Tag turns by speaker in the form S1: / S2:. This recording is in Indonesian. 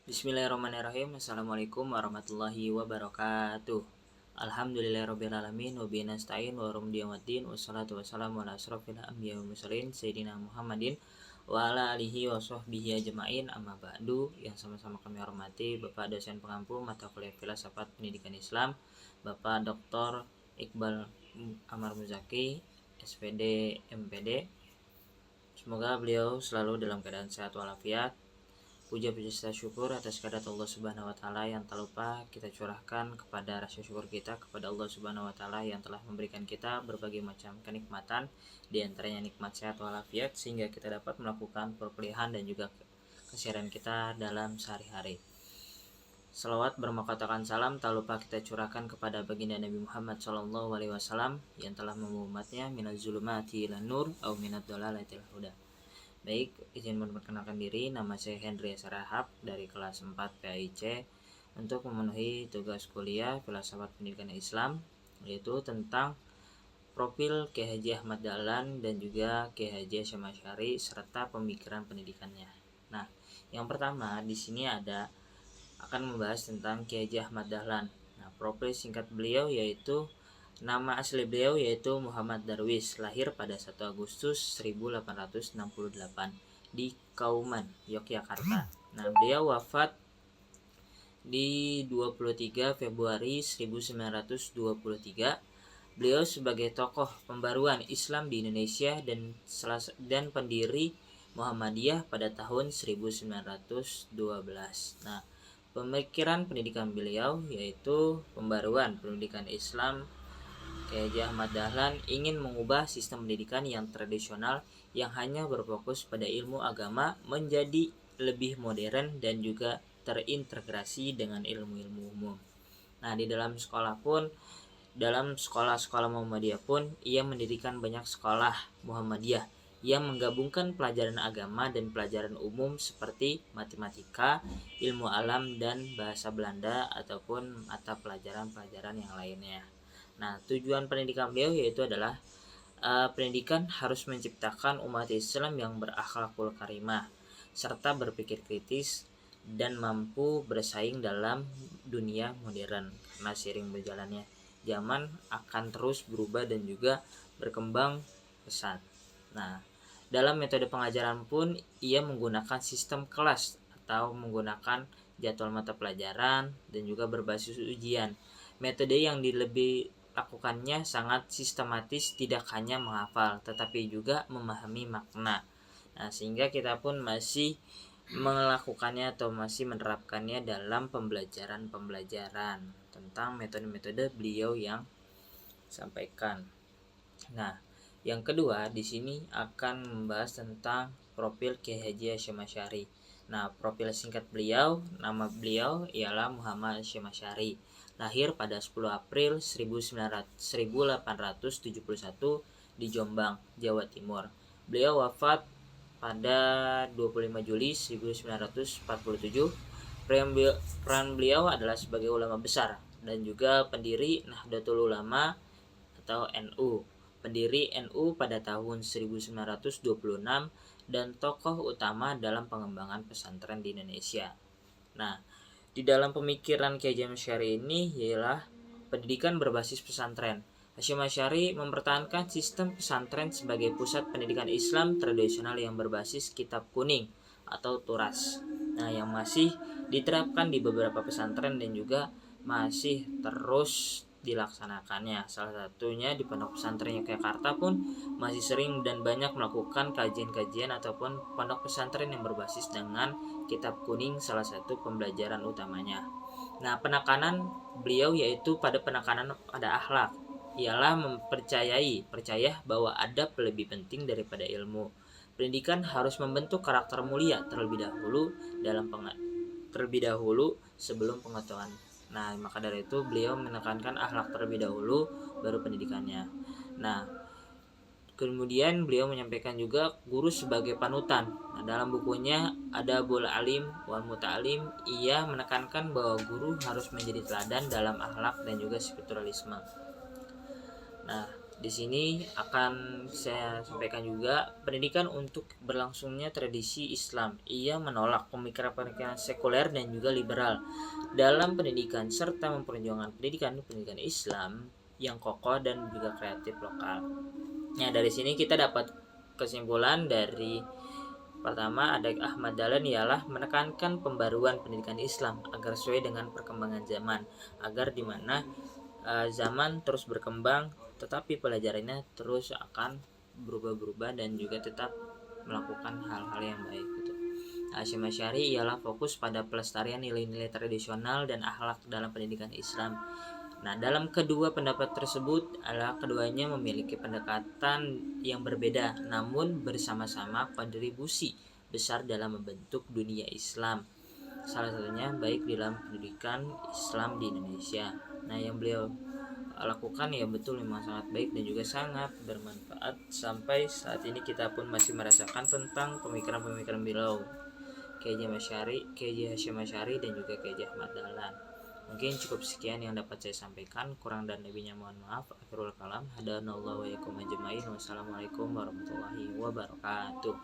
S1: Bismillahirrahmanirrahim. Assalamualaikum warahmatullahi wabarakatuh. Alhamdulillahirrabbilalamin. Wabihi nasta'in wa rumdiyamaddin. Wassalatu wassalamu ala asrafil anbiya wal mursalin Sayyidina Muhammadin wa ala alihi wa sahbihi ajma'in. Amma ba'du. Yang sama-sama kami hormati Bapak dosen pengampu mata kuliah filsafat pendidikan Islam, Bapak Dr. Iqbal Amar Muzaki, SPD MPD. Semoga beliau selalu dalam keadaan sehat walafiat. Puja puji syukur atas kehadirat Allah Subhanahu wa taala yang tak lupa kita curahkan kepada rasa syukur kita kepada Allah Subhanahu wa taala yang telah memberikan kita berbagai macam kenikmatan, di antaranya nikmat sehat walafiat sehingga kita dapat melakukan perkuliahan dan juga keseharian kita dalam sehari-hari. Salawat bermakatakan salam tak lupa kita curahkan kepada baginda Nabi Muhammad SAW yang telah membawa umatnya minaz zulumati ilan nur au minad dhalalati ilal huda. Baik, izin memperkenalkan diri, nama saya Hendri Sarahap dari kelas 4 PAIC untuk memenuhi tugas kuliah filsafat pendidikan Islam, yaitu tentang profil Kiai Haji Ahmad Dahlan dan juga Kiai Haji Hasyim Asy'ari serta pemikiran pendidikannya. Nah, yang pertama di sini akan membahas tentang Kiai Haji Ahmad Dahlan. Nah, profil singkat beliau nama asli beliau yaitu Muhammad Darwis, lahir pada 1 Agustus 1868 di Kauman, Yogyakarta. Nah, beliau wafat di 23 Februari 1923. Beliau sebagai tokoh pembaruan Islam di Indonesia dan pendiri Muhammadiyah pada tahun 1912. Nah, pemikiran pendidikan beliau yaitu pembaruan pendidikan Islam. Kiai Haji Ahmad Dahlan ingin mengubah sistem pendidikan yang tradisional yang hanya berfokus pada ilmu agama menjadi lebih modern dan juga terintegrasi dengan ilmu-ilmu umum. Nah, dalam sekolah-sekolah Muhammadiyah pun ia mendirikan banyak sekolah Muhammadiyah yang menggabungkan pelajaran agama dan pelajaran umum seperti matematika, ilmu alam dan bahasa Belanda ataupun mata pelajaran-pelajaran yang lainnya. Nah, tujuan pendidikan beliau adalah pendidikan harus menciptakan umat Islam yang berakhlakul karimah serta berpikir kritis dan mampu bersaing dalam dunia modern. Karena seiring berjalannya zaman akan terus berubah dan juga berkembang pesat. Nah, dalam metode pengajaran pun ia menggunakan sistem kelas atau menggunakan jadwal mata pelajaran dan juga berbasis ujian. Metode yang lakukannya sangat sistematis, tidak hanya menghafal tetapi juga memahami makna. Nah, sehingga kita pun masih melakukannya atau masih menerapkannya dalam pembelajaran tentang metode-metode beliau yang sampaikan. Nah, yang kedua di sini akan membahas tentang profil Kiai Haji Hasyim Asy'ari. Nah, profil singkat beliau, nama beliau ialah Muhammad Hasyim Asy'ari. Lahir pada 10 April 1871 di Jombang, Jawa Timur. Beliau wafat pada 25 Juli 1947. Peran beliau adalah sebagai ulama besar dan juga pendiri Nahdlatul Ulama atau NU. Pendiri NU pada tahun 1926 dan tokoh utama dalam pengembangan pesantren di Indonesia. Nah, di dalam pemikiran Kiai Hasyim Asy'ari ini ialah pendidikan berbasis pesantren. Hasyim Asy'ari mempertahankan sistem pesantren sebagai pusat pendidikan Islam tradisional yang berbasis kitab kuning atau turas. Nah, yang masih diterapkan di beberapa pesantren dan juga masih terus dilaksanakannya. Salah satunya di Pondok Pesantren Yogyakarta pun masih sering dan banyak melakukan kajian-kajian ataupun pondok pesantren yang berbasis dengan kitab kuning salah satu pembelajaran utamanya. Nah, penekanan beliau yaitu pada penekanan pada akhlak, ialah percaya bahwa adab lebih penting daripada ilmu. Pendidikan harus membentuk karakter mulia terlebih dahulu sebelum pengetahuan. Nah, maka dari itu beliau menekankan akhlak terlebih dahulu baru pendidikannya. Nah, kemudian beliau menyampaikan juga guru sebagai panutan. Nah, dalam bukunya Adabul Alim wal Muta'alim, ia menekankan bahwa guru harus menjadi teladan dalam akhlak dan juga spiritualisme. Nah, Di sini akan saya sampaikan juga pendidikan untuk berlangsungnya tradisi Islam. Ia menolak pemikiran-pemikiran sekuler dan juga liberal dalam pendidikan serta memperjuangkan pendidikan Islam yang kokoh dan juga kreatif lokal. Nah, dari sini kita dapat kesimpulan dari pertama ada Ahmad Dahlan ialah menekankan pembaruan pendidikan Islam agar sesuai dengan perkembangan zaman, agar dimana zaman terus berkembang tetapi pelajarannya terus akan berubah-berubah dan juga tetap melakukan hal-hal yang baik gitu. Hasyim Asy'ari ialah fokus pada pelestarian nilai-nilai tradisional dan akhlak dalam pendidikan Islam. Nah, dalam kedua pendapat tersebut adalah keduanya memiliki pendekatan yang berbeda namun bersama-sama kontribusi besar dalam membentuk dunia Islam. Salah satunya baik dalam pendidikan Islam di Indonesia. Nah, yang beliau lakukan ya betul memang sangat baik dan juga sangat bermanfaat. Sampai saat ini kita pun masih merasakan tentang pemikiran-pemikiran beliau, K.J. Hasyim Asy'ari dan juga K.J. Ahmad Dahlan. Mungkin cukup sekian yang dapat saya sampaikan, kurang dan lebihnya mohon maaf. Akhirul kalam, hadanallahu wa iyyakum ajmain. Wassalamualaikum warahmatullahi wabarakatuh.